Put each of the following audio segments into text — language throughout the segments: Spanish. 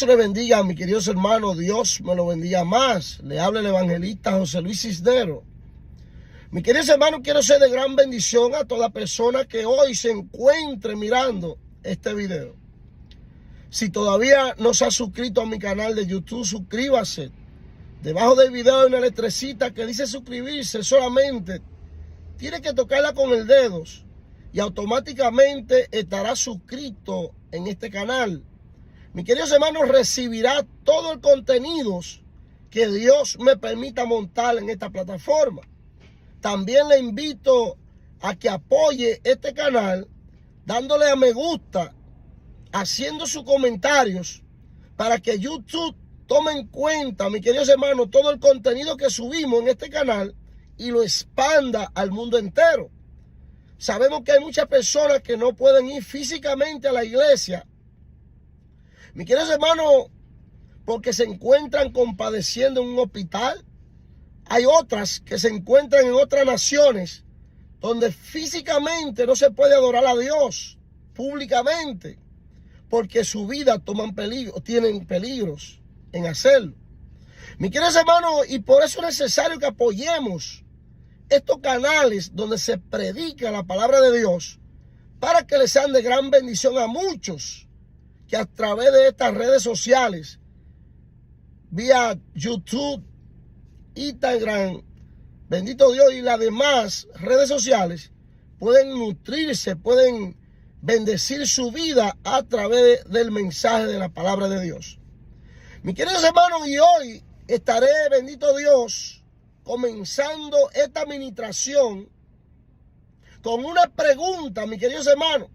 Dios le bendiga, mi queridos hermanos. Dios me lo bendiga más. Le habla el evangelista José Luis Cisneros. Mi queridos hermanos, quiero ser de gran bendición a toda persona que hoy se encuentre mirando este video. Si todavía no se ha suscrito a mi canal de YouTube, suscríbase. Debajo del video hay una letrecita que dice suscribirse. Solamente tiene que tocarla con el dedo y automáticamente estará suscrito en este canal. Mi queridos hermanos, recibirá todo el contenido que Dios me permita montar en esta plataforma. También le invito a que apoye este canal dándole a me gusta, haciendo sus comentarios para que YouTube tome en cuenta, mis queridos hermanos, todo el contenido que subimos en este canal y lo expanda al mundo entero. Sabemos que hay muchas personas que no pueden ir físicamente a la iglesia, mis queridos hermanos, porque se encuentran compadeciendo en un hospital. Hay otras que se encuentran en otras naciones donde físicamente no se puede adorar a Dios públicamente, porque su vida tienen peligros en hacerlo. Mis queridos hermanos, y por eso es necesario que apoyemos estos canales donde se predica la palabra de Dios, para que les sean de gran bendición a muchos que a través de estas redes sociales, vía YouTube, Instagram, bendito Dios, y las demás redes sociales, pueden nutrirse, pueden bendecir su vida a través del mensaje de la palabra de Dios. Mis queridos hermanos, y hoy estaré, bendito Dios, comenzando esta administración con una pregunta, mis queridos hermanos.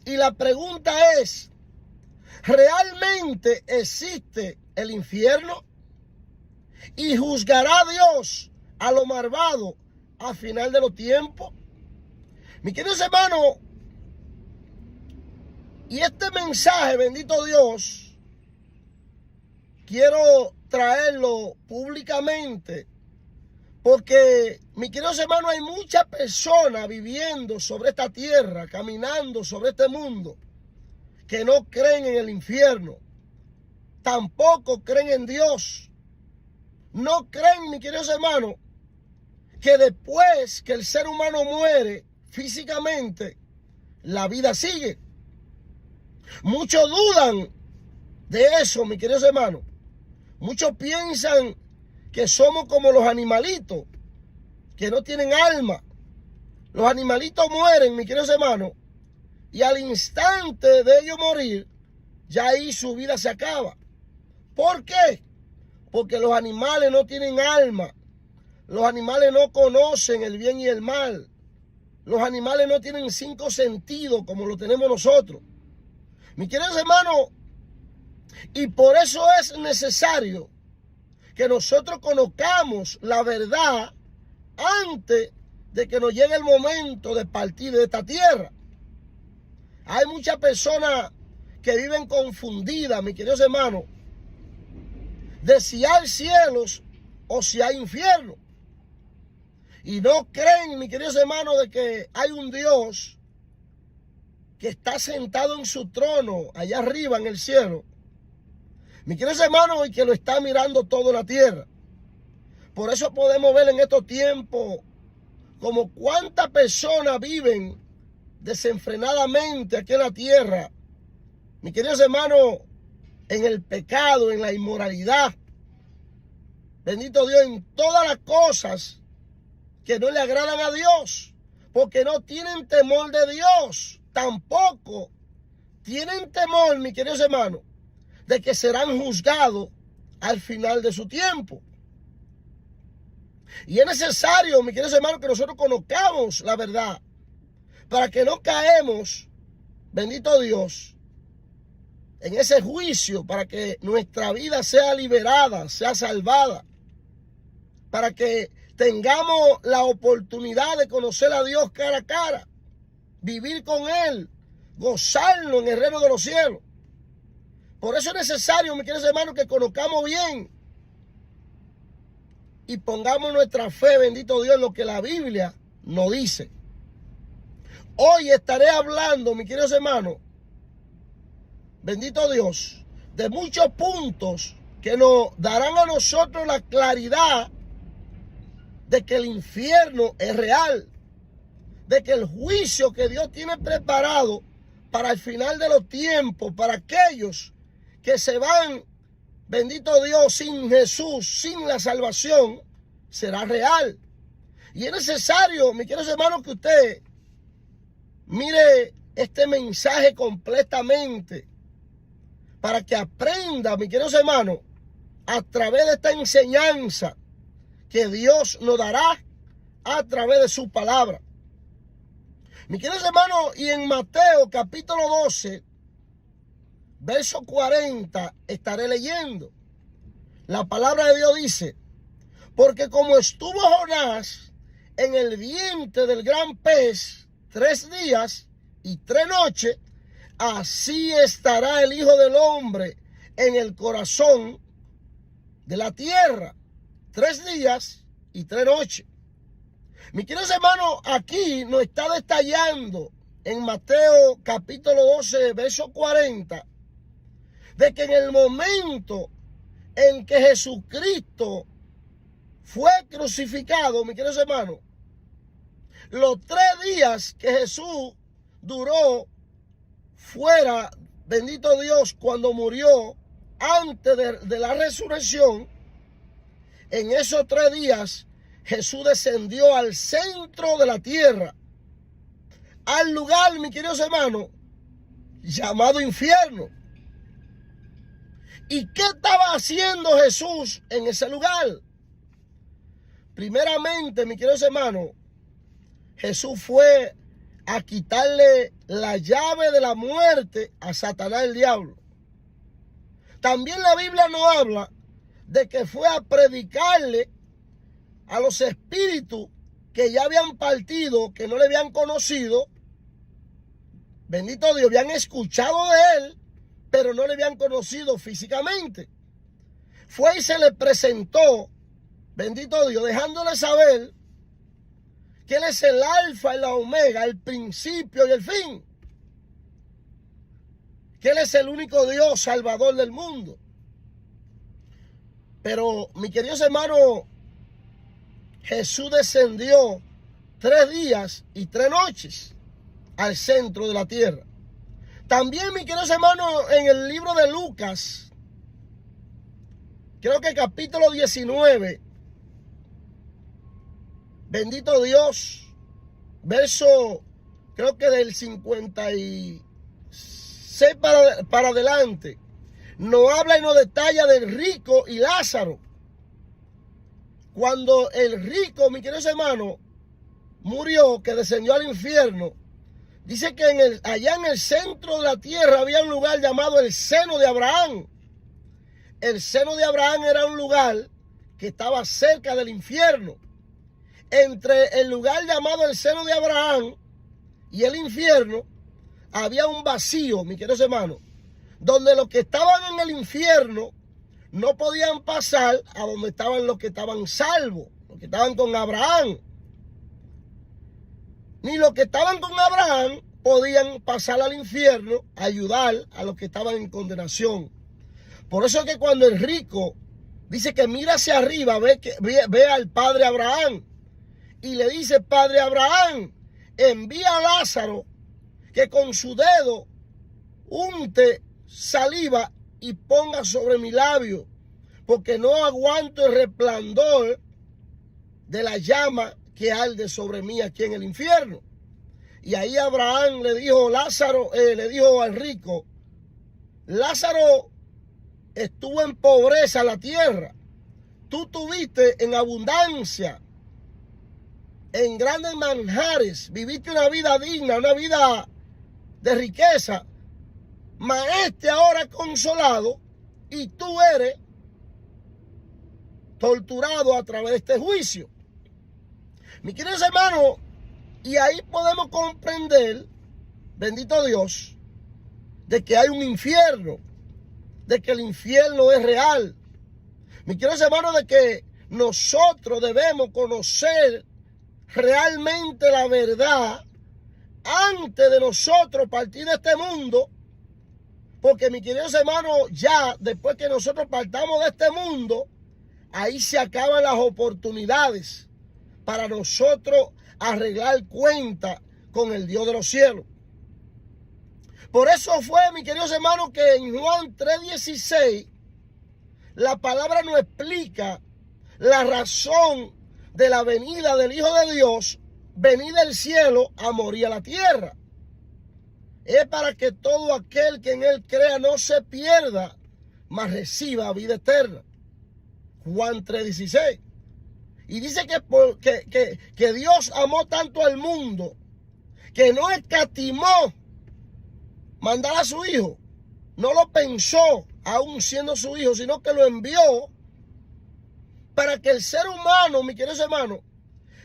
Y la pregunta es, ¿realmente existe el infierno? ¿Y juzgará Dios a lo malvado al final de los tiempos? Mis queridos hermanos, y este mensaje, bendito Dios, quiero traerlo públicamente, porque, mis queridos hermanos, hay muchas personas viviendo sobre esta tierra, caminando sobre este mundo, que no creen en el infierno, tampoco creen en Dios. No creen, mis queridos hermanos, que después que el ser humano muere físicamente, la vida sigue. Muchos dudan de eso, mis queridos hermanos. Muchos piensan que somos como los animalitos, que no tienen alma. Los animalitos mueren, mis queridos hermanos, y al instante de ellos morir, ya ahí su vida se acaba. ¿Por qué? Porque los animales no tienen alma. Los animales no conocen el bien y el mal. Los animales no tienen 5 sentidos como lo tenemos nosotros. Mis queridos hermanos, y por eso es necesario que nosotros conozcamos la verdad antes de que nos llegue el momento de partir de esta tierra. Hay muchas personas que viven confundidas, mis queridos hermanos, de si hay cielos o si hay infierno. Y no creen, mis queridos hermanos, de que hay un Dios que está sentado en su trono allá arriba en el cielo, mis queridos hermanos, y que lo está mirando toda la tierra. Por eso podemos ver en estos tiempos como cuántas personas viven desenfrenadamente aquí en la tierra, mis queridos hermanos, en el pecado, en la inmoralidad, bendito Dios, en todas las cosas que no le agradan a Dios, porque no tienen temor de Dios, tampoco tienen temor, mis queridos hermanos, de que serán juzgados al final de su tiempo. Y es necesario, mis queridos hermanos, que nosotros conozcamos la verdad, para que no caemos, bendito Dios, en ese juicio, para que nuestra vida sea liberada, sea salvada, para que tengamos la oportunidad de conocer a Dios cara a cara, vivir con Él, gozarlo en el reino de los cielos. Por eso es necesario, mis queridos hermanos, que conozcamos bien y pongamos nuestra fe, bendito Dios, en lo que la Biblia nos dice. Hoy estaré hablando, mis queridos hermanos, bendito Dios, de muchos puntos que nos darán a nosotros la claridad de que el infierno es real, de que el juicio que Dios tiene preparado para el final de los tiempos, para aquellos que se van, bendito Dios, sin Jesús, sin la salvación, será real. Y es necesario, mis queridos hermanos, que usted mire este mensaje completamente para que aprenda, mis queridos hermanos, a través de esta enseñanza que Dios nos dará a través de su palabra. Mis queridos hermanos, y en Mateo capítulo 12, verso 40, estaré leyendo. La palabra de Dios dice: porque como estuvo Jonás en el vientre del gran pez 3 días y 3 noches, así estará el Hijo del Hombre en el corazón de la tierra 3 días y 3 noches. Mis queridos hermanos, aquí nos está detallando en Mateo capítulo 12, verso 40, de que en el momento en que Jesucristo fue crucificado, mis queridos hermanos, los 3 días que Jesús duró fuera, bendito Dios, cuando murió, antes de la resurrección, en esos 3 días Jesús descendió al centro de la tierra, al lugar, mis queridos hermanos, llamado infierno. ¿Y qué estaba haciendo Jesús en ese lugar? Primeramente, mis queridos hermanos, Jesús fue a quitarle la llave de la muerte a Satanás, el diablo. También la Biblia nos habla de que fue a predicarle a los espíritus que ya habían partido, que no le habían conocido. Bendito Dios, habían escuchado de él, pero no le habían conocido físicamente. Fue y se le presentó, bendito Dios, dejándole saber que Él es el alfa y la omega, el principio y el fin. Que Él es el único Dios salvador del mundo. Pero, mis queridos hermanos, Jesús descendió 3 días y 3 noches al centro de la tierra. También, mis queridos hermanos, en el libro de Lucas, creo que capítulo 19, bendito Dios, verso, creo que del 56 para adelante, nos habla y nos detalla del rico y Lázaro. Cuando el rico, mis queridos hermanos, murió, que descendió al infierno, dice que allá en el centro de la tierra había un lugar llamado el seno de Abraham. El seno de Abraham era un lugar que estaba cerca del infierno. Entre el lugar llamado el seno de Abraham y el infierno había un vacío, mis queridos hermanos, donde los que estaban en el infierno no podían pasar a donde estaban los que estaban salvos, los que estaban con Abraham. Ni los que estaban con Abraham podían pasar al infierno a ayudar a los que estaban en condenación. Por eso es que cuando el rico dice que mira hacia arriba, ve al padre Abraham y le dice: Padre Abraham, envía a Lázaro que con su dedo unte saliva y ponga sobre mi labio, porque no aguanto el resplandor de la llama que arde sobre mí aquí en el infierno. Y ahí Abraham le dijo, le dijo al rico: Lázaro estuvo en pobreza la tierra, tú tuviste en abundancia, en grandes manjares, viviste una vida digna, una vida de riqueza, mas este ahora consolado y tú eres torturado a través de este juicio. Mis queridos hermanos, y ahí podemos comprender, bendito Dios, de que hay un infierno, de que el infierno es real. Mis queridos hermanos, de que nosotros debemos conocer realmente la verdad antes de nosotros partir de este mundo, Porque, mis queridos hermanos, ya después que nosotros partamos de este mundo, ahí se acaban las oportunidades para nosotros arreglar cuenta con el Dios de los cielos. Por eso fue, mis queridos hermanos, que en Juan 3:16 la palabra nos explica la razón de la venida del Hijo de Dios, venir del cielo a morir a la tierra. Es para que todo aquel que en él crea no se pierda, mas reciba vida eterna. Juan 3:16. Y dice que Dios amó tanto al mundo que no escatimó mandar a su Hijo. No lo pensó aún siendo su Hijo, sino que lo envió para que el ser humano, mis queridos hermanos,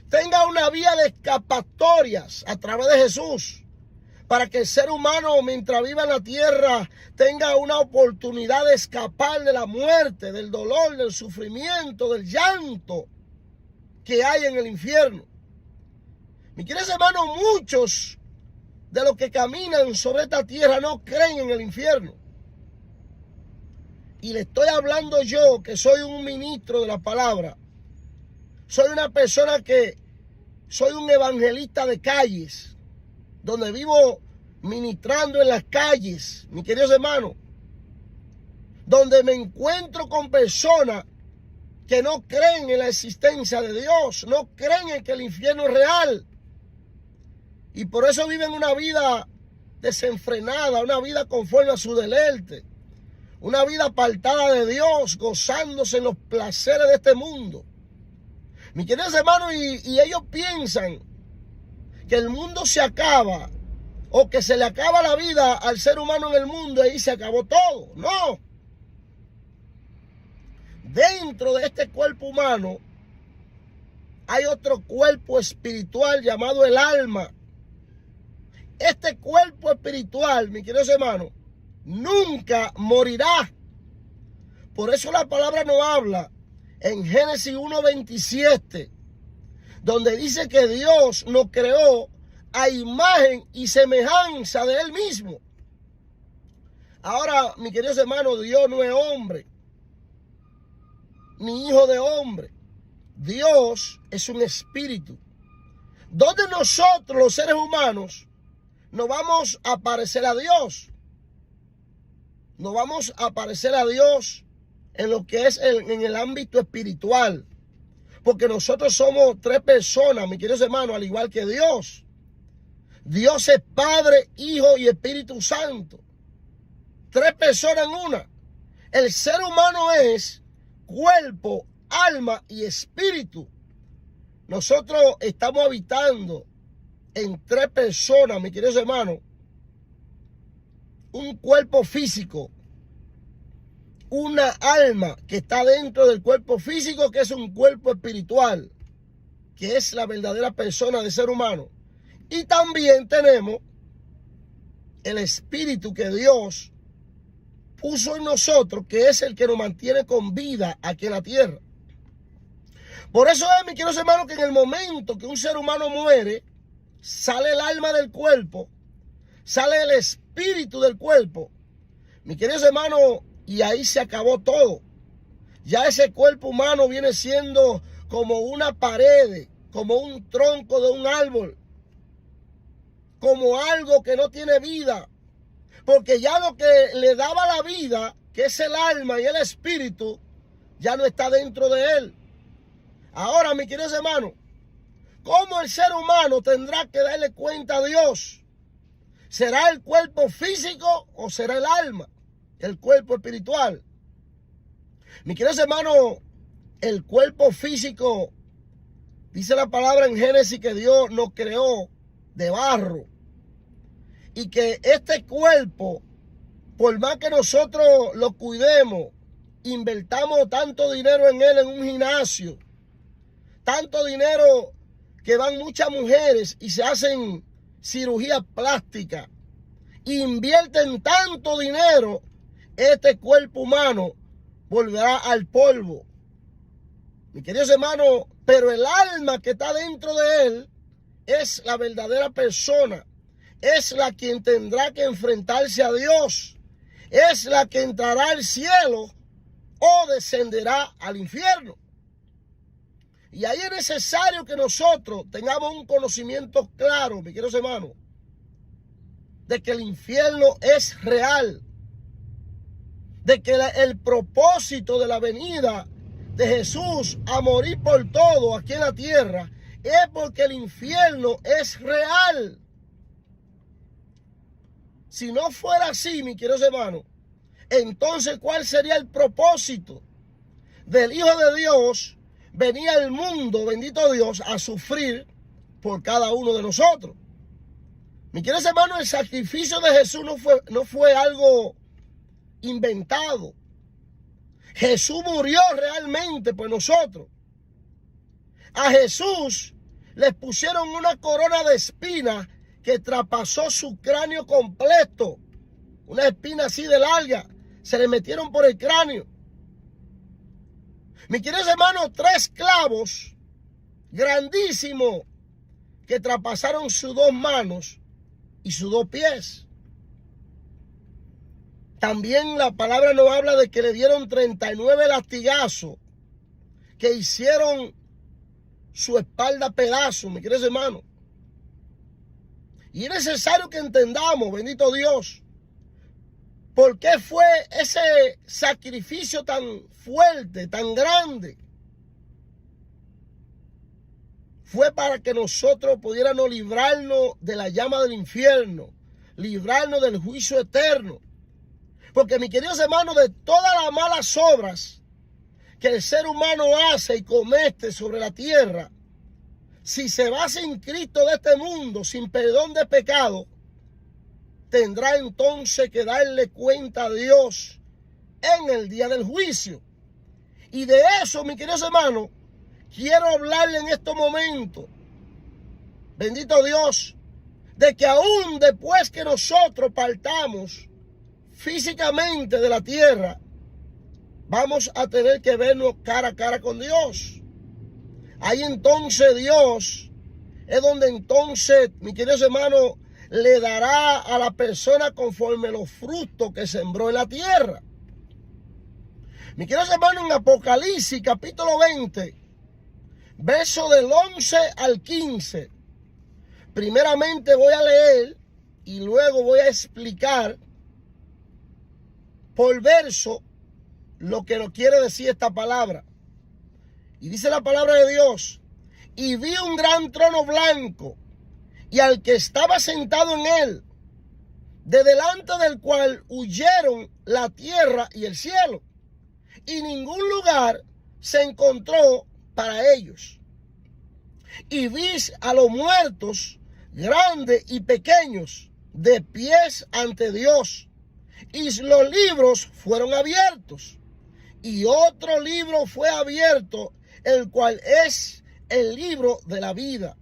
tenga una vía de escapatorias a través de Jesús. Para que el ser humano, mientras viva en la tierra, tenga una oportunidad de escapar de la muerte, del dolor, del sufrimiento, del llanto que hay en el infierno. Mis queridos hermanos, muchos de los que caminan sobre esta tierra no creen en el infierno. Y le estoy hablando yo, que soy un ministro de la palabra. Soy una persona que soy un evangelista de calles, donde vivo ministrando en las calles, mis queridos hermanos, donde me encuentro con personas que no creen en la existencia de Dios, no creen en que el infierno es real. Y por eso viven una vida desenfrenada, una vida conforme a su deleite, una vida apartada de Dios, gozándose en los placeres de este mundo. Mis queridos hermanos, y ellos piensan que el mundo se acaba o que se le acaba la vida al ser humano en el mundo y ahí se acabó todo. No. Dentro de este cuerpo humano hay otro cuerpo espiritual llamado el alma. Este cuerpo espiritual, mis queridos hermanos, nunca morirá. Por eso la palabra nos habla en Génesis 1:27, donde dice que Dios nos creó a imagen y semejanza de Él mismo. Ahora, mis queridos hermanos, Dios no es hombre, ni hijo de hombre. Dios es un espíritu. Donde nosotros, los seres humanos, nos vamos a parecer a Dios. Nos vamos a parecer a Dios en lo que es en el ámbito espiritual. Porque nosotros somos tres personas, mis queridos hermanos, al igual que Dios. Dios es Padre, Hijo y Espíritu Santo. Tres personas en una. El ser humano es cuerpo, alma y espíritu. Nosotros estamos habitando en tres personas, mis queridos hermanos. Un cuerpo físico, una alma que está dentro del cuerpo físico, que es un cuerpo espiritual, que es la verdadera persona del ser humano. Y también tenemos el espíritu que Dios puso en nosotros, que es el que nos mantiene con vida aquí en la tierra. Por eso es, mis queridos hermanos, que en el momento que un ser humano muere, sale el alma del cuerpo, sale el espíritu del cuerpo. Mis queridos hermanos, y ahí se acabó todo. Ya ese cuerpo humano viene siendo como una pared, como un tronco de un árbol, como algo que no tiene vida. Porque ya lo que le daba la vida, que es el alma y el espíritu, ya no está dentro de él. Ahora, mis queridos hermanos, ¿cómo el ser humano tendrá que darle cuenta a Dios? ¿Será el cuerpo físico o será el alma, el cuerpo espiritual? Mis queridos hermanos, el cuerpo físico, dice la palabra en Génesis que Dios nos creó de barro. Y que este cuerpo, por más que nosotros lo cuidemos, invertamos tanto dinero en él, en un gimnasio, tanto dinero que van muchas mujeres y se hacen cirugía plástica, invierten tanto dinero, este cuerpo humano volverá al polvo. Mis queridos hermanos, pero el alma que está dentro de él es la verdadera persona. Es la quien tendrá que enfrentarse a Dios. es la que entrará al cielo o descenderá al infierno. Y ahí es necesario que nosotros tengamos un conocimiento claro, mis queridos hermanos, de que el infierno es real, de que el propósito de la venida de Jesús a morir por todo aquí en la tierra es porque el infierno es real. Si no fuera así, mis queridos hermanos, entonces ¿cuál sería el propósito del Hijo de Dios venir al mundo, bendito Dios, a sufrir por cada uno de nosotros? Mis queridos hermanos, el sacrificio de Jesús no fue algo inventado. Jesús murió realmente por nosotros. A Jesús le pusieron una corona de espinas que traspasó su cráneo completo. Una espina así de larga. Se le metieron por el cráneo. Mis queridos hermanos, 3 clavos grandísimos que traspasaron sus 2 manos y sus 2 pies. También la palabra nos habla de que le dieron 39 latigazos que hicieron su espalda pedazos, mis queridos hermanos. Y es necesario que entendamos, bendito Dios, por qué fue ese sacrificio tan fuerte, tan grande. Fue para que nosotros pudiéramos librarnos de la llama del infierno, librarnos del juicio eterno. Porque, mis queridos hermanos, de todas las malas obras que el ser humano hace y comete sobre la tierra, si se va sin Cristo de este mundo, sin perdón de pecado, tendrá entonces que darle cuenta a Dios en el día del juicio. Y de eso, mis queridos hermanos, quiero hablarle en estos momentos. Bendito Dios, de que aún después que nosotros partamos físicamente de la tierra, vamos a tener que vernos cara a cara con Dios. Ahí entonces Dios es donde entonces, mis queridos hermanos, le dará a la persona conforme los frutos que sembró en la tierra. Mis queridos hermanos, en Apocalipsis capítulo 20, verso del 11 al 15, primeramente voy a leer y luego voy a explicar por verso lo que nos quiere decir esta palabra. Y dice la palabra de Dios: y vi un gran trono blanco, y al que estaba sentado en él, de delante del cual huyeron la tierra y el cielo, y ningún lugar se encontró para ellos. Y vi a los muertos, grandes y pequeños, de pies ante Dios, y los libros fueron abiertos, y otro libro fue abierto, el cual es el libro de la vida.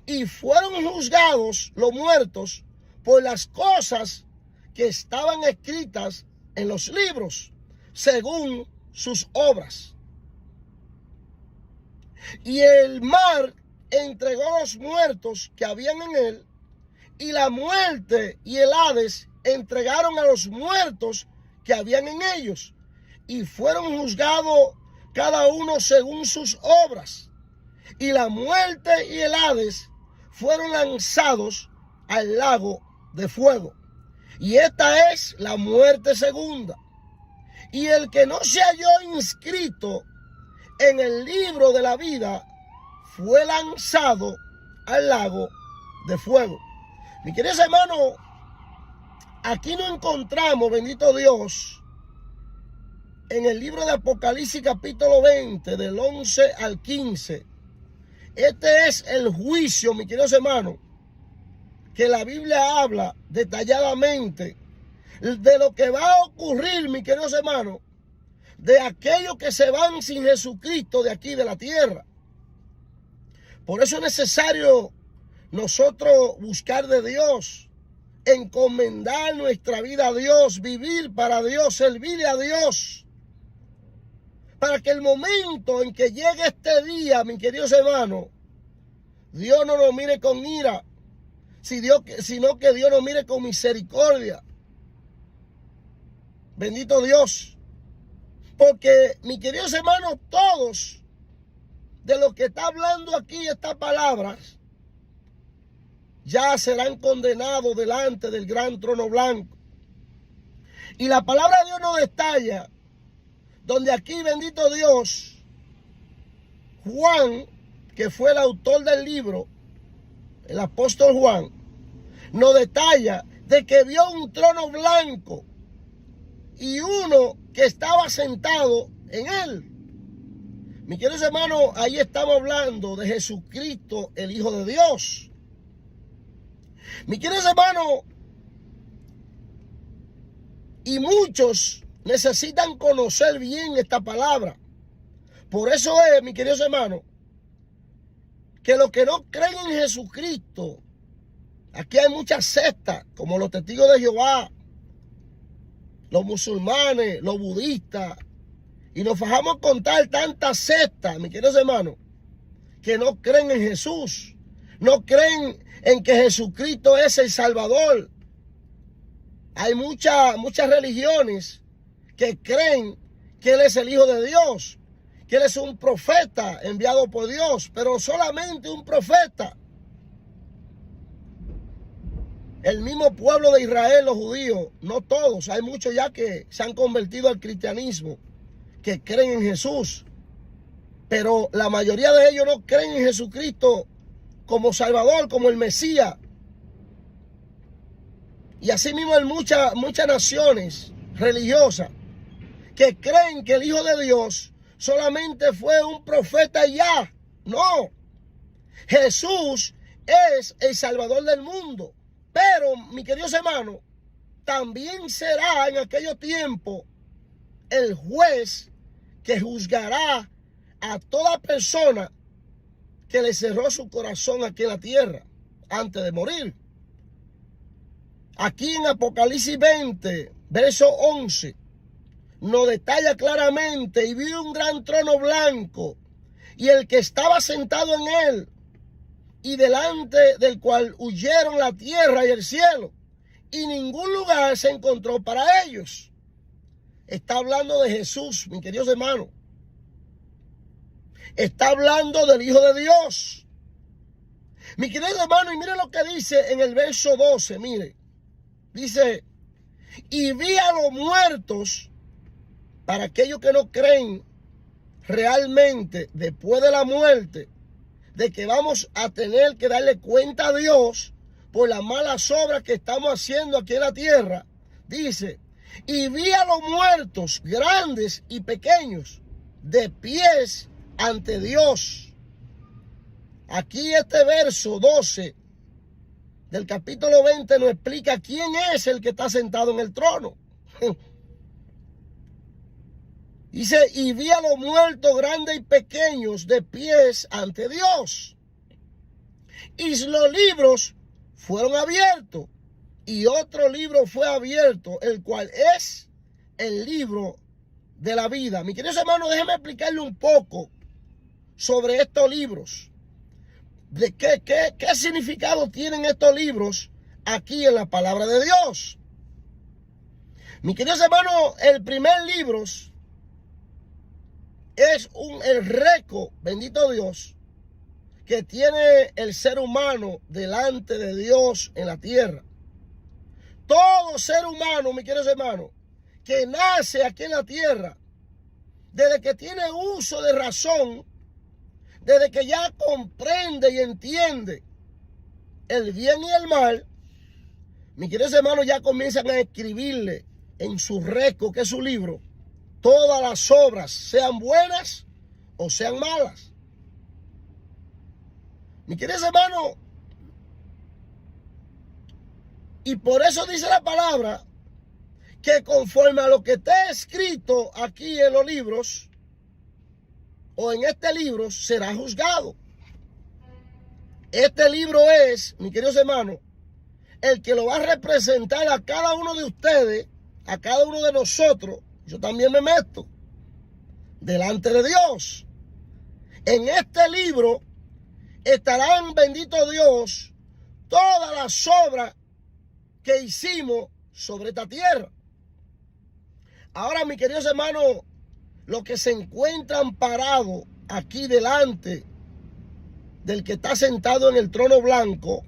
Y fueron juzgados los muertos por las cosas que estaban escritas en los libros, según sus obras. Y el mar entregó los muertos que habían en él, y la muerte y el Hades entregaron a los muertos que habían en ellos, y fueron juzgados cada uno según sus obras. Y la muerte y el Hades fueron lanzados al lago de fuego. Y esta es la muerte segunda. Y el que no se halló inscrito en el libro de la vida fue lanzado al lago de fuego. Mi queridos hermanos, aquí nos encontramos, bendito Dios, en el libro de Apocalipsis capítulo 20, del 11 al 15. Este es el juicio, mis queridos hermanos, que la Biblia habla detalladamente de lo que va a ocurrir, mis queridos hermanos, de aquellos que se van sin Jesucristo de aquí de la tierra. Por eso es necesario nosotros buscar de Dios, encomendar nuestra vida a Dios, vivir para Dios, servirle a Dios, para que el momento en que llegue este día, mis queridos hermanos, Dios no nos mire con ira, sino que Dios nos mire con misericordia. Bendito Dios. Porque, mis queridos hermanos, todos de los que está hablando aquí estas palabras ya serán condenados delante del gran trono blanco. Y la palabra de Dios nos detalla, donde aquí, bendito Dios, Juan, que fue el autor del libro, el apóstol Juan, nos detalla de que vio un trono blanco y uno que estaba sentado en él. Mis queridos hermanos, ahí estamos hablando de Jesucristo, el Hijo de Dios. Mis queridos hermanos, y muchos necesitan conocer bien esta palabra. Por eso es, mis queridos hermanos, que los que no creen en Jesucristo, aquí hay muchas sectas, como los testigos de Jehová, los musulmanes, los budistas, y nos fajamos contar tantas sectas, mis queridos hermanos, que no creen en Jesús, no creen en que Jesucristo es el Salvador. Hay muchas religiones que creen que Él es el Hijo de Dios, que Él es un profeta enviado por Dios, pero solamente un profeta. El mismo pueblo de Israel, los judíos, no todos, hay muchos ya que se han convertido al cristianismo, que creen en Jesús, pero la mayoría de ellos no creen en Jesucristo como Salvador, como el Mesías. Y así mismo hay muchas naciones religiosas que creen que el Hijo de Dios solamente fue un profeta y ya. No, Jesús es el Salvador del mundo. Pero, mis queridos hermanos, también será en aquellos tiempos el juez que juzgará a toda persona que le cerró su corazón aquí en la tierra antes de morir. Aquí en Apocalipsis 20, verso 11, nos detalla claramente: y vi un gran trono blanco, y el que estaba sentado en él, y delante del cual huyeron la tierra y el cielo, y ningún lugar se encontró para ellos. Está hablando de Jesús, mis queridos hermanos. Está hablando del Hijo de Dios. Mi querido hermano, y mire lo que dice en el verso 12, mire. Dice: y vi a los muertos, para aquellos que no creen realmente después de la muerte, de que vamos a tener que darle cuenta a Dios por las malas obras que estamos haciendo aquí en la tierra. Dice: y vi a los muertos, grandes y pequeños, de pies ante Dios. Aquí este verso 12 del capítulo 20 nos explica quién es el que está sentado en el trono. Dice: y vi a los muertos grandes y pequeños de pies ante Dios. Y los libros fueron abiertos. Y otro libro fue abierto, el cual es el libro de la vida. Mi queridos hermanos, déjenme explicarle un poco sobre estos libros. De qué significado tienen estos libros aquí en la palabra de Dios. Mis queridos hermanos, el primer libro es el récord, bendito Dios, que tiene el ser humano delante de Dios en la tierra. Todo ser humano, mis queridos hermanos, que nace aquí en la tierra, desde que tiene uso de razón, desde que ya comprende y entiende el bien y el mal, mis queridos hermanos, ya comienzan a escribirle en su récord, que es su libro, todas las obras, sean buenas o sean malas. Mis queridos hermanos, y por eso dice la palabra que conforme a lo que está escrito aquí en los libros, o en este libro, será juzgado. Este libro es, mis queridos hermanos, el que lo va a representar a cada uno de ustedes, a cada uno de nosotros. Yo también me meto delante de Dios. En este libro estarán, bendito Dios, todas las obras que hicimos sobre esta tierra. Ahora, mis queridos hermanos, los que se encuentran parados aquí delante del que está sentado en el trono blanco,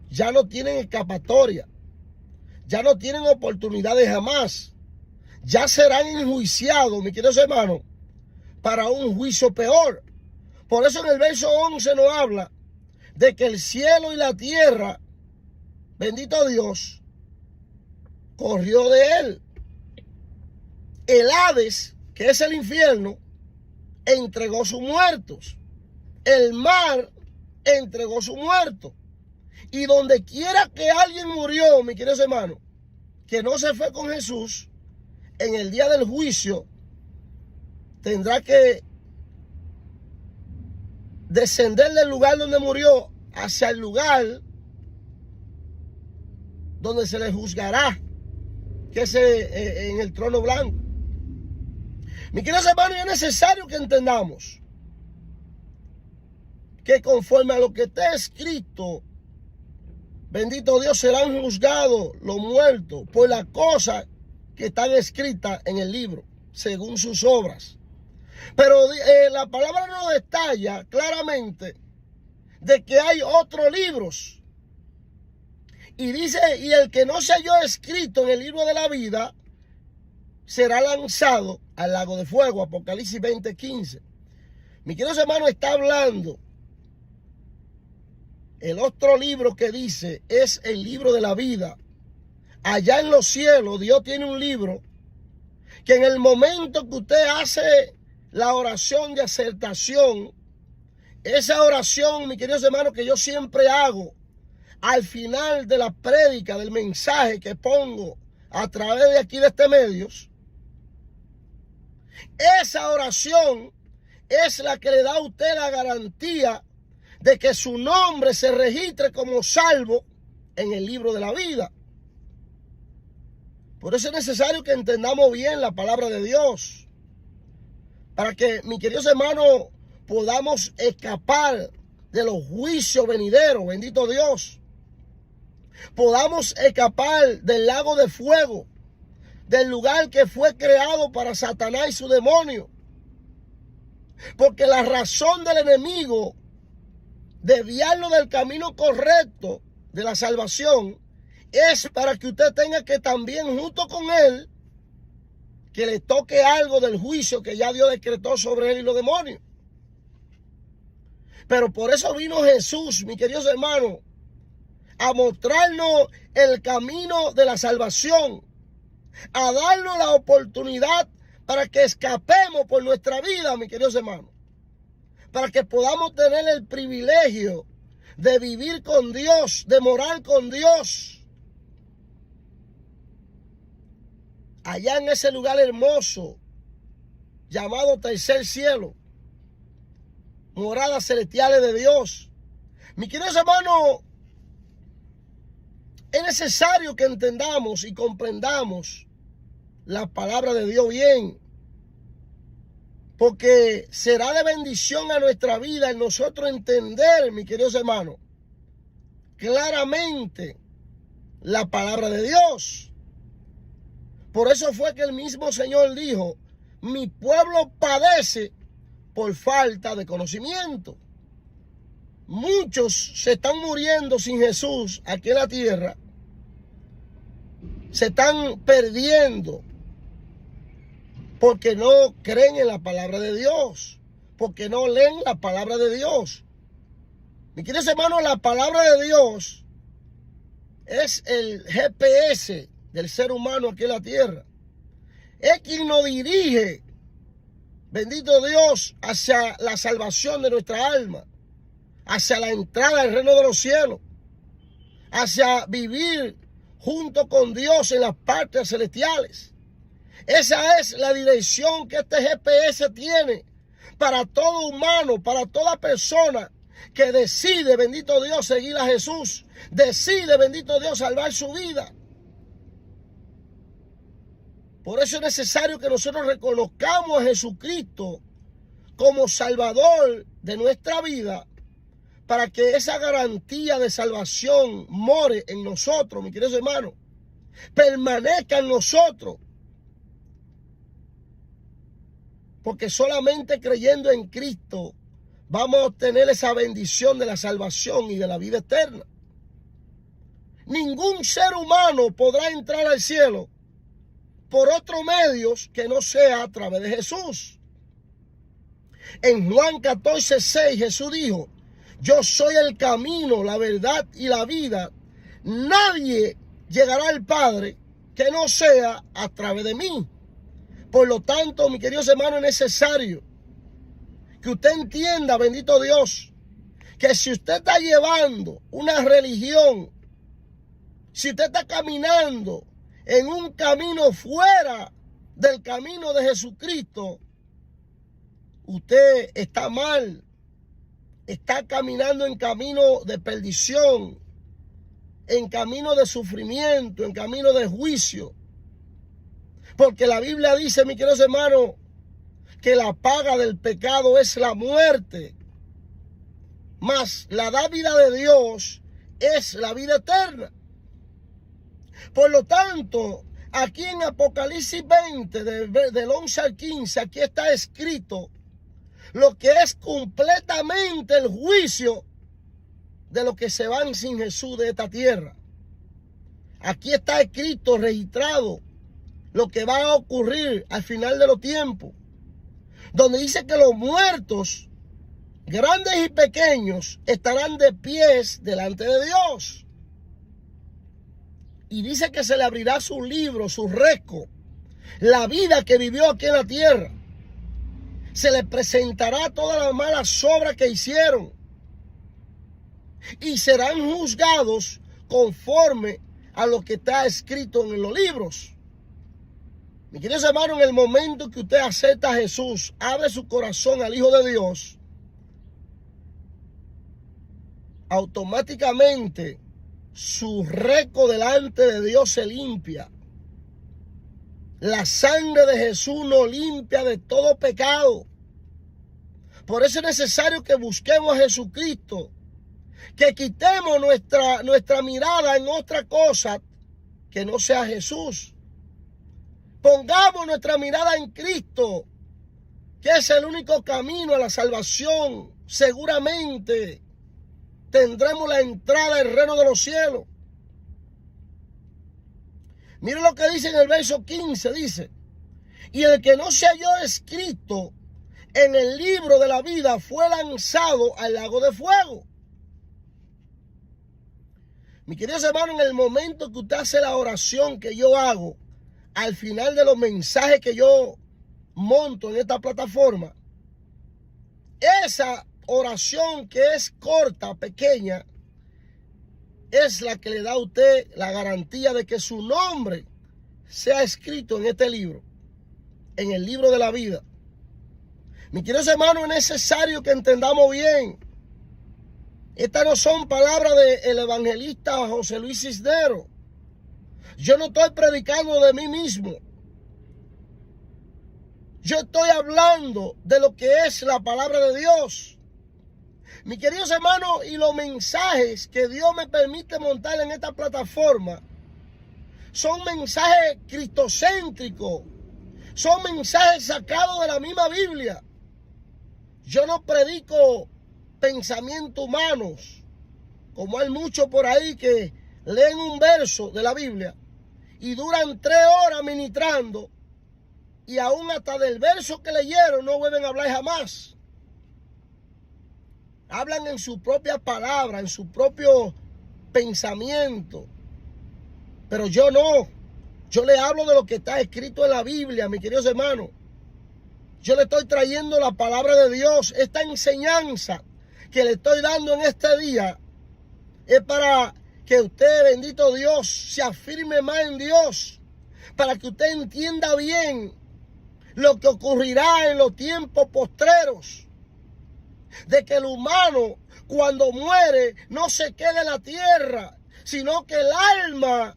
ya no tienen escapatoria, ya no tienen oportunidades jamás, ya serán enjuiciados, mis queridos hermanos, para un juicio peor. Por eso en el verso 11 nos habla de que el cielo y la tierra, bendito Dios, corrió de él. El Hades, que es el infierno, entregó sus muertos. El mar entregó sus muertos. Y donde quiera que alguien murió, mis queridos hermanos, que no se fue con Jesús, en el día del juicio, tendrá que descender del lugar donde murió hacia el lugar donde se le juzgará, que es en el trono blanco. Mis queridos hermanos, es necesario que entendamos que conforme a lo que está escrito, bendito Dios, serán juzgados los muertos por las cosas que están escritas en el libro, según sus obras. Pero la palabra nos detalla claramente de que hay otros libros. Y dice, y el que no se halló escrito en el libro de la vida, será lanzado al lago de fuego. Apocalipsis 20:15. Mi querido hermano, está hablando. El otro libro que dice es el libro de la vida. Allá en los cielos, Dios tiene un libro que en el momento que usted hace la oración de aceptación, esa oración, mis queridos hermanos, que yo siempre hago al final de la prédica, del mensaje que pongo a través de aquí de este medios, esa oración es la que le da a usted la garantía de que su nombre se registre como salvo en el libro de la vida. Por eso es necesario que entendamos bien la palabra de Dios, para que, mis queridos hermanos, podamos escapar de los juicios venideros, bendito Dios. Podamos escapar del lago de fuego, del lugar que fue creado para Satanás y su demonio. Porque la razón del enemigo de desviarlo del camino correcto de la salvación es para que usted tenga que también junto con él que le toque algo del juicio que ya Dios decretó sobre él y los demonios. Pero por eso vino Jesús, mis queridos hermanos, a mostrarnos el camino de la salvación, a darnos la oportunidad para que escapemos por nuestra vida, mis queridos hermanos, para que podamos tener el privilegio de vivir con Dios, de morar con Dios, allá en ese lugar hermoso llamado tercer cielo, moradas celestiales de Dios. Mis queridos hermanos, es necesario que entendamos y comprendamos la palabra de Dios bien, porque será de bendición a nuestra vida en nosotros entender, mis queridos hermanos, claramente la palabra de Dios. Por eso fue que el mismo Señor dijo: mi pueblo padece por falta de conocimiento. Muchos se están muriendo sin Jesús aquí en la tierra. Se están perdiendo porque no creen en la palabra de Dios, porque no leen la palabra de Dios. Mi queridos hermanos, la palabra de Dios es el GPS del ser humano aquí en la tierra. Es quien nos dirige, bendito Dios, hacia la salvación de nuestra alma, hacia la entrada al reino de los cielos, hacia vivir junto con Dios en las partes celestiales. Esa es la dirección que este GPS tiene para todo humano, para toda persona que decide, bendito Dios, seguir a Jesús, decide, bendito Dios, salvar su vida. Por eso es necesario que nosotros reconozcamos a Jesucristo como Salvador de nuestra vida, para que esa garantía de salvación more en nosotros, mis queridos hermanos, permanezca en nosotros. porque solamente creyendo en Cristo vamos a obtener esa bendición de la salvación y de la vida eterna. Ningún ser humano podrá entrar al cielo por otros medios que no sea a través de Jesús. En Juan 14:6 Jesús dijo: yo soy el camino, la verdad y la vida. Nadie llegará al Padre que no sea a través de mí. Por lo tanto, mis queridos hermanos, es necesario que usted entienda, bendito Dios, que si usted está llevando una religión, si usted está caminando en un camino fuera del camino de Jesucristo, usted está mal, está caminando en camino de perdición, en camino de sufrimiento, en camino de juicio. Porque la Biblia dice, mis queridos hermanos, que la paga del pecado es la muerte, mas la dádiva de Dios es la vida eterna. Por lo tanto, aquí en Apocalipsis 20, del 11 al 15, aquí está escrito lo que es completamente el juicio de los que se van sin Jesús de esta tierra. Aquí está escrito, registrado, lo que va a ocurrir al final de los tiempos, donde dice que los muertos, grandes y pequeños, estarán de pies delante de Dios. Y dice que se le abrirá su libro, su récord, la vida que vivió aquí en la tierra. Se le presentará todas las malas obras que hicieron y serán juzgados conforme a lo que está escrito en los libros. Mi queridos hermanos, en el momento que usted acepta a Jesús, abre su corazón al Hijo de Dios, automáticamente su récord delante de Dios se limpia. La sangre de Jesús nos limpia de todo pecado. Por eso es necesario que busquemos a Jesucristo, que quitemos nuestra mirada en otra cosa que no sea Jesús. Pongamos nuestra mirada en Cristo, que es el único camino a la salvación. Seguramente tendremos la entrada al reino de los cielos. Miren lo que dice en el verso 15, dice: y el que no se halló escrito en el libro de la vida fue lanzado al lago de fuego. Mi queridos hermanos, en el momento que usted hace la oración que yo hago, al final de los mensajes que yo monto en esta plataforma, esa oración que es corta, pequeña, es la que le da a usted la garantía de que su nombre sea escrito en este libro, en el libro de la vida. Mis queridos hermanos, es necesario que entendamos bien. Estas no son palabras del evangelista José Luis Cisneros. Yo no estoy predicando de mí mismo. Yo estoy hablando de lo que es la palabra de Dios. Mis queridos hermanos, y los mensajes que Dios me permite montar en esta plataforma son mensajes cristocéntricos, son mensajes sacados de la misma Biblia. Yo no predico pensamientos humanos, como hay muchos por ahí que leen un verso de la Biblia y duran 3 horas ministrando, y aún hasta del verso que leyeron no vuelven a hablar jamás. Hablan en su propia palabra, en su propio pensamiento. Pero yo no. Yo le hablo de lo que está escrito en la Biblia, mis queridos hermanos. Yo le estoy trayendo la palabra de Dios. Esta enseñanza que le estoy dando en este día es para que usted, bendito Dios, se afirme más en Dios. Para que usted entienda bien lo que ocurrirá en los tiempos postreros. De que el humano, cuando muere, no se queda en la tierra, sino que el alma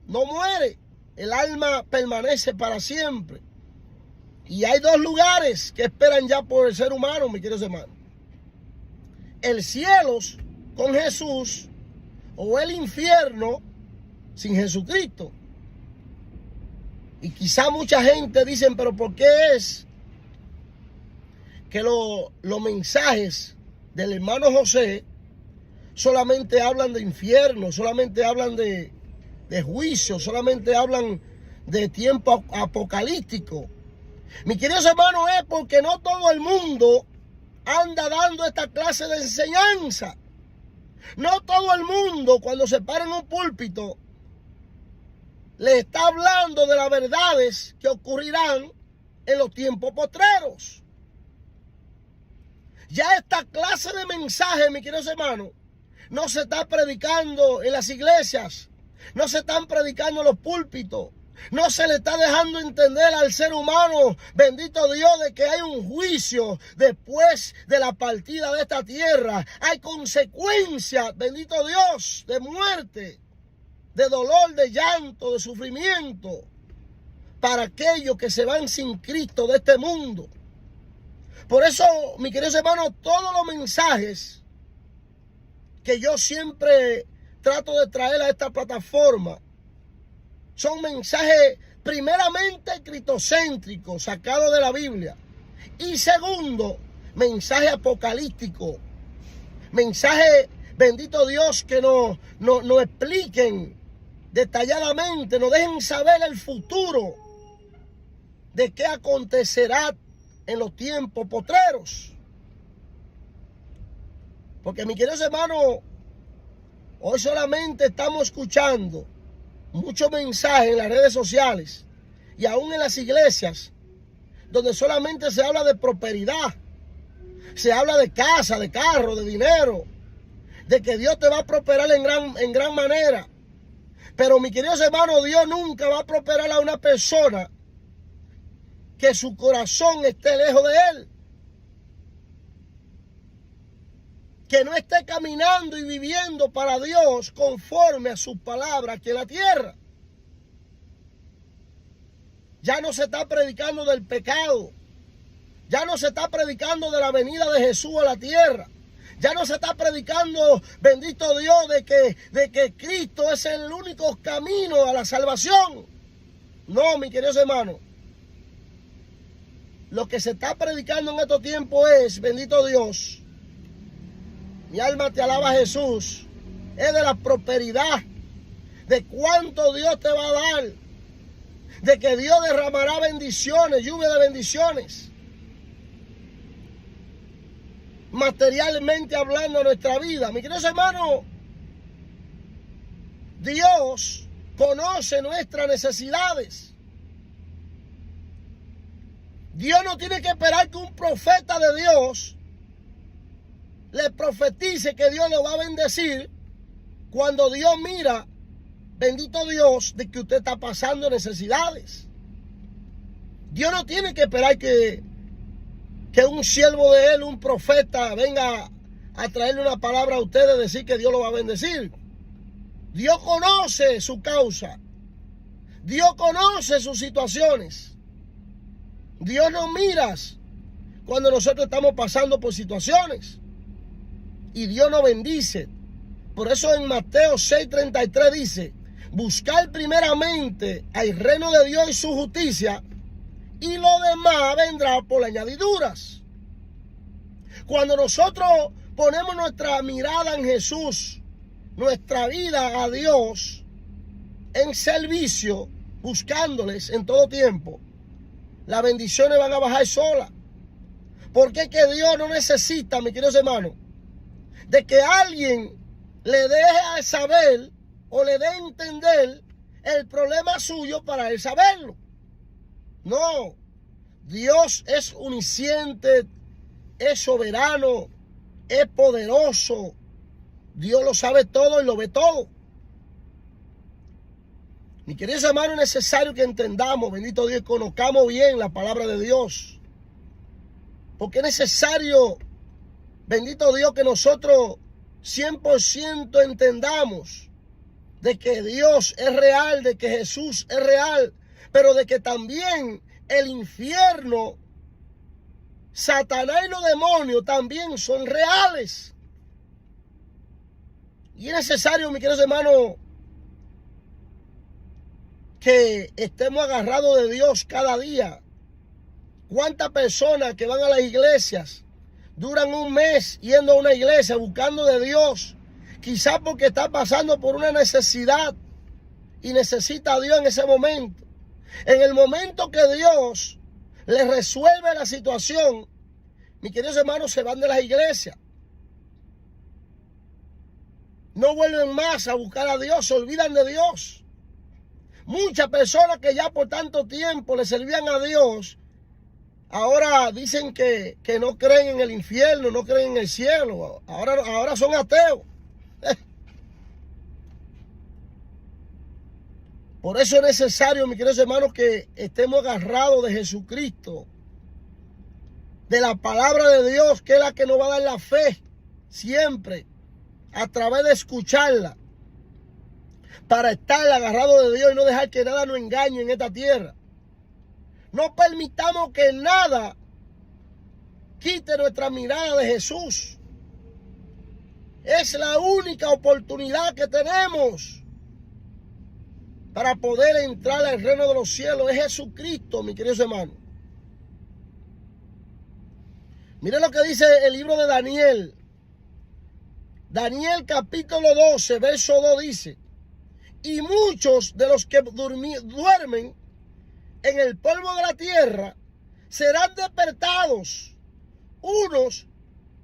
no muere. El alma permanece para siempre. Y hay 2 lugares que esperan ya por el ser humano, mis queridos hermanos. El cielo con Jesús o el infierno sin Jesucristo. Y quizá mucha gente dicen, pero ¿por qué es que los mensajes del hermano José solamente hablan de infierno, solamente hablan de juicio, solamente hablan de tiempo apocalíptico. Mi queridos hermanos, es porque no todo el mundo anda dando esta clase de enseñanza. No todo el mundo, cuando se para en un púlpito, le está hablando de las verdades que ocurrirán en los tiempos postreros. Ya esta clase de mensaje, mis queridos hermanos, no se está predicando en las iglesias, no se están predicando en los púlpitos, no se le está dejando entender al ser humano, bendito Dios, de que hay un juicio después de la partida de esta tierra. Hay consecuencias, bendito Dios, de muerte, de dolor, de llanto, de sufrimiento, para aquellos que se van sin Cristo de este mundo. Por eso, mis queridos hermanos, todos los mensajes que yo siempre trato de traer a esta plataforma son mensajes primeramente cristocéntricos, sacados de la Biblia. Y segundo, mensaje apocalíptico. Mensaje, bendito Dios, que nos expliquen detalladamente, nos dejen saber el futuro de qué acontecerá en los tiempos postreros. Porque, mis queridos hermanos, hoy solamente estamos escuchando muchos mensajes en las redes sociales y aún en las iglesias, donde solamente se habla de prosperidad, se habla de casa, de carro, de dinero, de que Dios te va a prosperar en gran manera. Pero, mis queridos hermanos, Dios nunca va a prosperar a una persona que su corazón esté lejos de Él, que no esté caminando y viviendo para Dios conforme a sus palabras aquí en la tierra. Ya no se está predicando del pecado, ya no se está predicando de la venida de Jesús a la tierra, ya no se está predicando, bendito Dios, de que Cristo es el único camino a la salvación. No, mis queridos hermanos, lo que se está predicando en estos tiempos es, bendito Dios, mi alma te alaba, Jesús, es de la prosperidad, de cuánto Dios te va a dar, de que Dios derramará bendiciones, lluvia de bendiciones, materialmente hablando en nuestra vida. Mi queridos hermanos, Dios conoce nuestras necesidades. Dios no tiene que esperar que un profeta de Dios le profetice que Dios lo va a bendecir cuando Dios mira, bendito Dios, de que usted está pasando necesidades. Dios no tiene que esperar que un siervo de Él, un profeta, venga a traerle una palabra a usted de decir que Dios lo va a bendecir. Dios conoce su causa. Dios conoce sus situaciones. Dios nos mira cuando nosotros estamos pasando por situaciones. Y Dios nos bendice. Por eso en Mateo 6:33 dice: buscar primeramente al reino de Dios y su justicia, y lo demás vendrá por añadiduras. Cuando nosotros ponemos nuestra mirada en Jesús, nuestra vida a Dios, en servicio, buscándoles en todo tiempo, las bendiciones van a bajar solas. Porque es que Dios no necesita, mis queridos hermanos, de que alguien le deje saber o le dé a entender el problema suyo para él saberlo. No, Dios es omnisciente, es soberano, es poderoso. Dios lo sabe todo y lo ve todo. Mi queridos hermanos, es necesario que entendamos, bendito Dios, conozcamos bien la palabra de Dios. Porque es necesario, bendito Dios, que nosotros 100% entendamos de que Dios es real, de que Jesús es real, pero de que también el infierno, Satanás y los demonios también son reales. Y es necesario, mis queridos hermanos, que estemos agarrados de Dios cada día, ¿Cuántas personas que van a las iglesias duran un mes yendo a una iglesia buscando de Dios? Quizás porque está pasando por una necesidad y necesita a Dios en ese momento. En el momento que Dios le resuelve la situación, mis queridos hermanos, se van de las iglesias. No vuelven más a buscar a Dios, se olvidan de Dios. Muchas personas que ya por tanto tiempo le servían a Dios, ahora dicen que no creen en el infierno, no creen en el cielo. Ahora son ateos. Por eso es necesario, mis queridos hermanos, que estemos agarrados de Jesucristo, de la palabra de Dios, que es la que nos va a dar la fe siempre, a través de escucharla, para estar agarrados de Dios y no dejar que nada nos engañe en esta tierra. No permitamos que nada quite nuestra mirada de Jesús. Es la única oportunidad que tenemos para poder entrar al reino de los cielos. Es Jesucristo, mis queridos hermanos. Miren lo que dice el libro de Daniel. Daniel capítulo 12, verso 2 dice: y muchos de los que duermen en el polvo de la tierra serán despertados, unos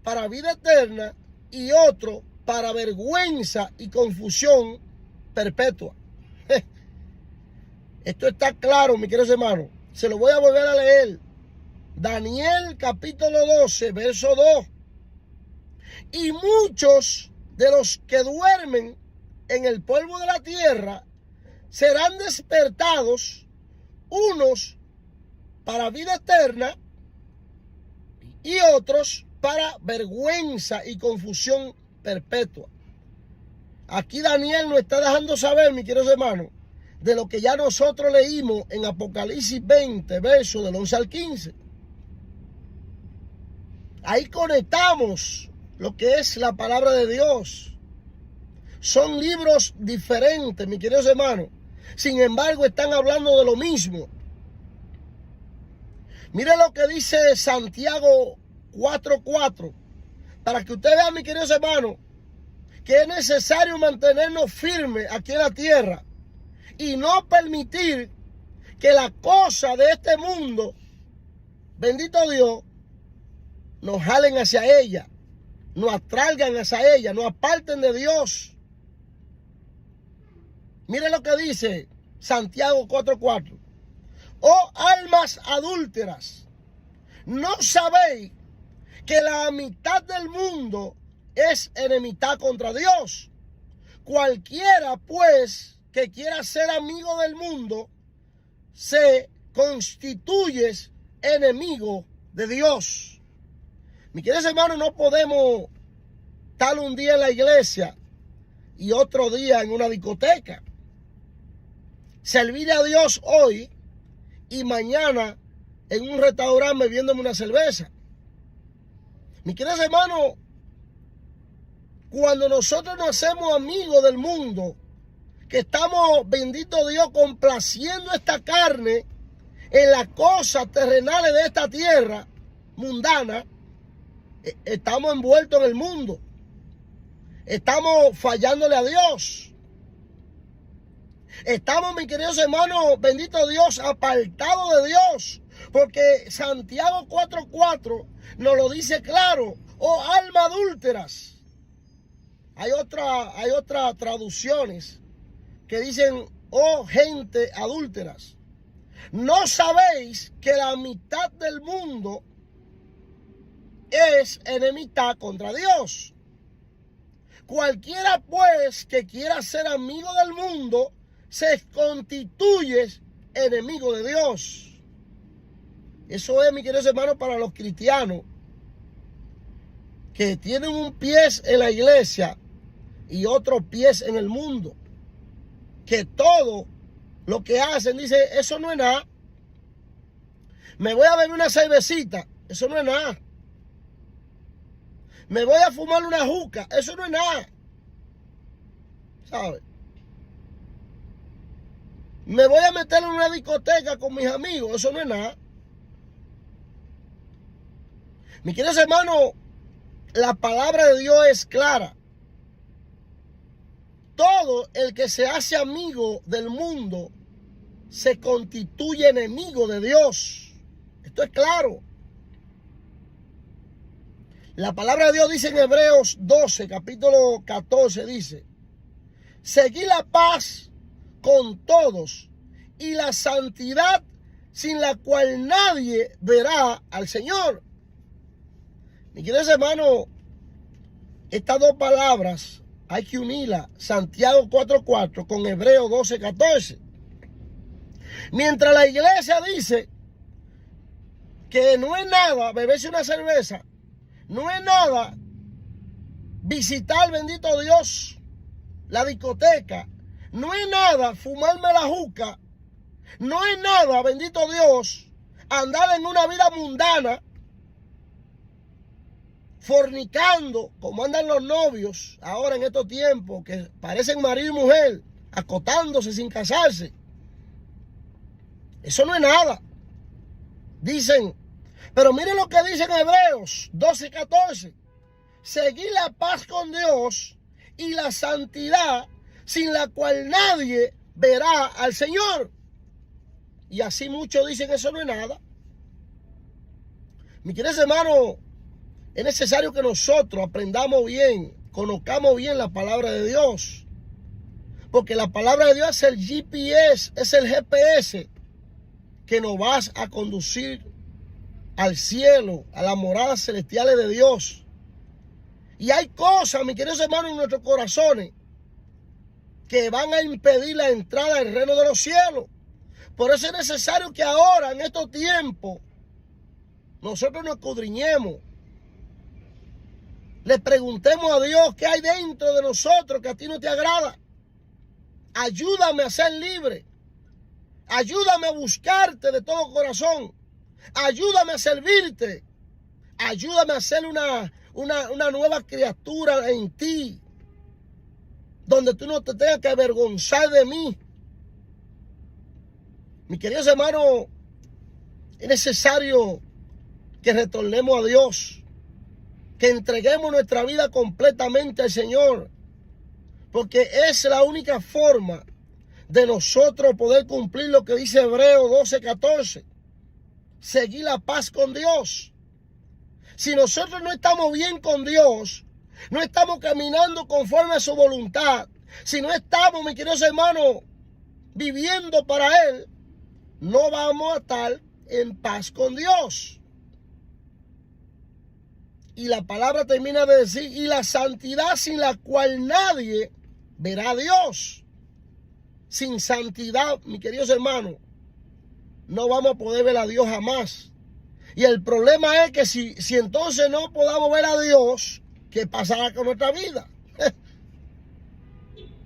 para vida eterna y otros para vergüenza y confusión perpetua. Esto está claro, mis queridos hermanos. Se lo voy a volver a leer. Daniel capítulo 12, verso 2. Y muchos de los que duermen en el polvo de la tierra serán despertados, unos para vida eterna y otros para vergüenza y confusión perpetua. Aquí Daniel nos está dejando saber, mis queridos hermanos, de lo que ya nosotros leímos en Apocalipsis 20, versos del 11 al 15. Ahí conectamos lo que es la palabra de Dios. Son libros diferentes, mis queridos hermanos. Sin embargo, están hablando de lo mismo. Mire lo que dice Santiago 4:4. Para que usted vea, mis queridos hermanos, que es necesario mantenernos firmes aquí en la tierra y no permitir que las cosas de este mundo, bendito Dios, nos jalen hacia ella, nos atraigan hacia ella, nos aparten de Dios. Mire lo que dice Santiago 4:4. Oh almas adúlteras, ¿no sabéis que la amistad del mundo es enemistad contra Dios? Cualquiera, pues, que quiera ser amigo del mundo, se constituye enemigo de Dios. Mis queridos hermanos, no podemos estar un día en la iglesia y otro día en una discoteca. Servir a Dios hoy y mañana en un restaurante bebiéndome una cerveza. Mis queridos hermanos, cuando nosotros nos hacemos amigos del mundo, que estamos, bendito Dios, complaciendo esta carne en las cosas terrenales de esta tierra mundana, estamos envueltos en el mundo. Estamos fallándole a Dios. Estamos, mis queridos hermanos, bendito Dios, apartados de Dios. Porque Santiago 4:4 nos lo dice claro. Oh almas adúlteras. Hay otras traducciones que dicen, oh gente adúlteras, ¿no sabéis que la mitad del mundo es enemistad contra Dios? Cualquiera pues que quiera ser amigo del mundo se constituye enemigo de Dios. Eso es, mis queridos hermanos, para los cristianos que tienen un pie en la iglesia y otro pie en el mundo. Que todo lo que hacen, dice, eso no es nada. Me voy a beber una cervecita, eso no es nada. Me voy a fumar una juca, eso no es nada. ¿Sabe? Me voy a meter en una discoteca con mis amigos, eso no es nada. Mis queridos hermanos, la palabra de Dios es clara. Todo el que se hace amigo del mundo se constituye enemigo de Dios. Esto es claro. La palabra de Dios dice en Hebreos 12, capítulo 14, dice: seguid la paz con todos y la santidad, sin la cual nadie verá al Señor. Mi queridos hermanos, estas dos palabras hay que unirlas, Santiago 4:4 con Hebreos 12:14. Mientras la iglesia dice que no es nada beberse una cerveza, no es nada visitar, bendito Dios, la discoteca, no es nada fumarme la juca, no es nada, bendito Dios, andar en una vida mundana, fornicando, como andan los novios ahora en estos tiempos, que parecen marido y mujer, acotándose sin casarse. Eso no es nada. Dicen, pero miren lo que dice en Hebreos 12:14. Seguir la paz con Dios y la santidad, sin la cual nadie verá al Señor. Y así muchos dicen que eso no es nada. Mis queridos hermanos, es necesario que nosotros aprendamos bien, conozcamos bien la palabra de Dios. Porque la palabra de Dios es el GPS, es el GPS que nos va a conducir al cielo, a las moradas celestiales de Dios. Y hay cosas, mis queridos hermanos, en nuestros corazones que van a impedir la entrada al reino de los cielos. Por eso es necesario que ahora, en estos tiempos, nosotros nos escudriñemos. Le preguntemos a Dios qué hay dentro de nosotros que a ti no te agrada. Ayúdame a ser libre. Ayúdame a buscarte de todo corazón. Ayúdame a servirte. Ayúdame a ser una nueva criatura en ti, donde tú no te tengas que avergonzar de mí. Mis queridos hermanos, es necesario que retornemos a Dios, que entreguemos nuestra vida completamente al Señor, porque es la única forma de nosotros poder cumplir lo que dice Hebreos 12:14, seguir la paz con Dios. Si nosotros no estamos bien con Dios, no estamos caminando conforme a su voluntad, si no estamos, mis queridos hermanos, viviendo para Él, no vamos a estar en paz con Dios. Y la palabra termina de decir, y la santidad, sin la cual nadie verá a Dios. Sin santidad, mis queridos hermanos, no vamos a poder ver a Dios jamás. Y el problema es que si entonces no podamos ver a Dios, ¿qué pasará con nuestra vida?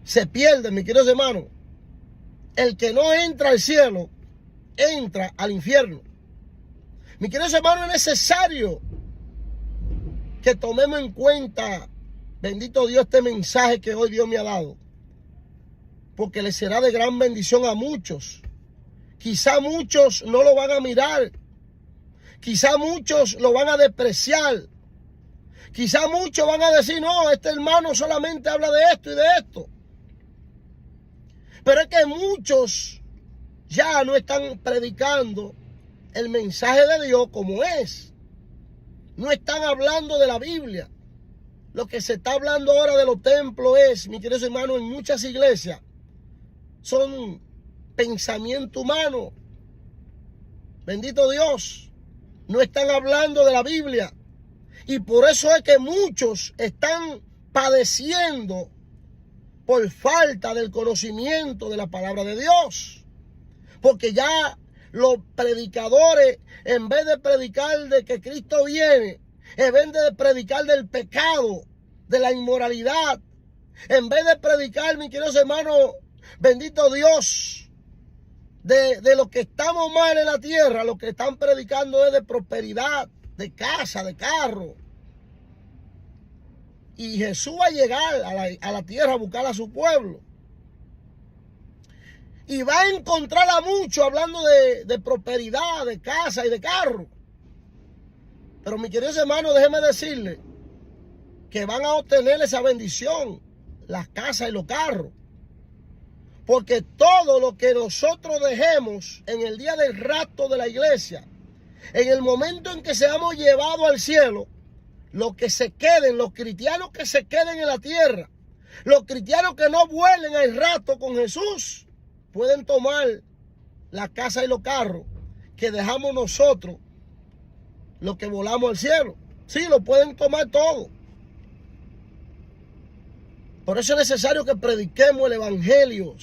Se pierde, mis queridos hermanos. El que no entra al cielo, entra al infierno. Mis queridos hermanos, es necesario que tomemos en cuenta, bendito Dios, este mensaje que hoy Dios me ha dado, porque le será de gran bendición a muchos. Quizá muchos no lo van a mirar, quizá muchos lo van a despreciar, quizá muchos van a decir, no, este hermano solamente habla de esto y de esto. Pero es que muchos ya no están predicando el mensaje de Dios como es. No están hablando de la Biblia. Lo que se está hablando ahora de los templos es, mis queridos hermanos, en muchas iglesias son pensamiento humano. Bendito Dios. No están hablando de la Biblia. Y por eso es que muchos están padeciendo por falta del conocimiento de la palabra de Dios. Porque ya los predicadores, en vez de predicar de que Cristo viene, en vez de predicar del pecado, de la inmoralidad, en vez de predicar, mis queridos hermanos, bendito Dios, de lo que estamos mal en la tierra, lo que están predicando es de prosperidad, de casa, de carro. Y Jesús va a llegar a la tierra a buscar a su pueblo. Y va a encontrar a muchos hablando de prosperidad, de casa y de carro. Pero mis queridos hermanos, déjenme decirles que van a obtener esa bendición, las casas y los carros. Porque todo lo que nosotros dejemos en el día del rapto de la iglesia, en el momento en que seamos llevados al cielo, los que se queden, los cristianos que se queden en la tierra, los cristianos que no vuelen al rapto con Jesús, pueden tomar la casa y los carros que dejamos nosotros, los que volamos al cielo. Sí, lo pueden tomar todo. Por eso es necesario que prediquemos el evangelio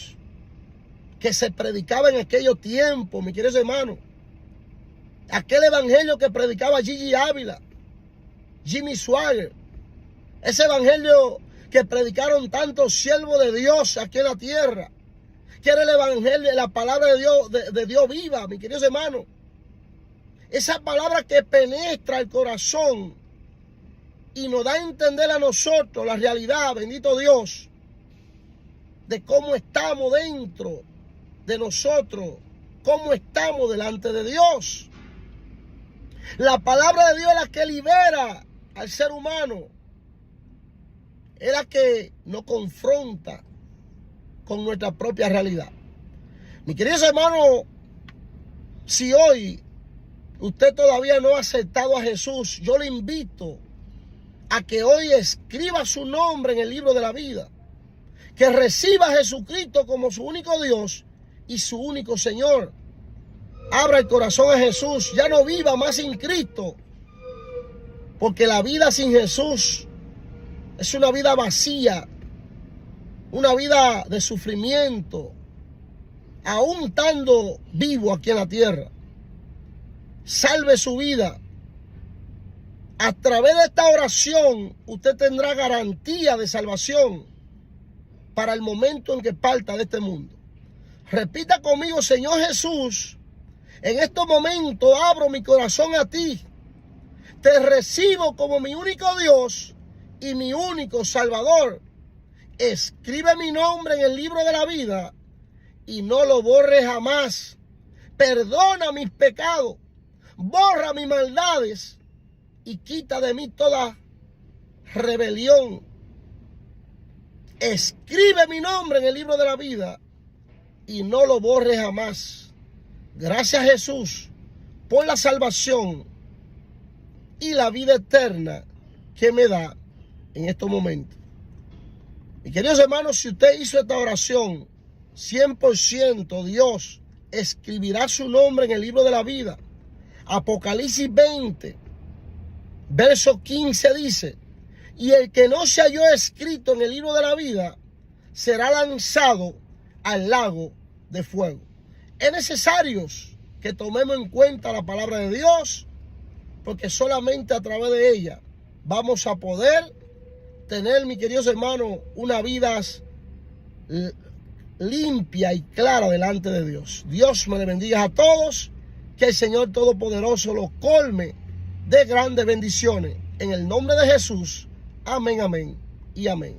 que se predicaba en aquellos tiempos, mis queridos hermanos. Aquel evangelio que predicaba Gigi Ávila, Jimmy Swaggart. Ese evangelio que predicaron tantos siervos de Dios aquí en la tierra. Que era el evangelio, la palabra de Dios viva, mis queridos hermanos. Esa palabra que penetra el corazón y nos da a entender a nosotros la realidad, bendito Dios, de cómo estamos dentro de nosotros, cómo estamos delante de Dios. La palabra de Dios es la que libera al ser humano, es la que nos confronta con nuestra propia realidad. Mis queridos hermanos, si hoy usted todavía no ha aceptado a Jesús, yo le invito a que hoy escriba su nombre en el libro de la vida, que reciba a Jesucristo como su único Dios y su único Señor. Abra el corazón a Jesús, ya no viva más sin Cristo, porque la vida sin Jesús es una vida vacía, una vida de sufrimiento, aún estando vivo aquí en la tierra. Salve su vida. A través de esta oración, usted tendrá garantía de salvación para el momento en que parta de este mundo. Repita conmigo: Señor Jesús, en estos momentos abro mi corazón a ti. Te recibo como mi único Dios y mi único Salvador. Escribe mi nombre en el libro de la vida y no lo borres jamás. Perdona mis pecados, borra mis maldades y quita de mí toda rebelión. Escribe mi nombre en el libro de la vida y no lo borres jamás. Gracias, Jesús, por la salvación y la vida eterna que me da en estos momentos. Mis queridos hermanos, si usted hizo esta oración, 100% Dios escribirá su nombre en el libro de la vida. Apocalipsis 20, verso 15 dice: y el que no se halló escrito en el libro de la vida será lanzado al lago de fuego. Es necesario que tomemos en cuenta la palabra de Dios, porque solamente a través de ella vamos a poder tener, mis queridos hermanos, una vida limpia y clara delante de Dios. Dios me le bendiga a todos, que el Señor Todopoderoso los colme de grandes bendiciones. En el nombre de Jesús, amén, amén y amén.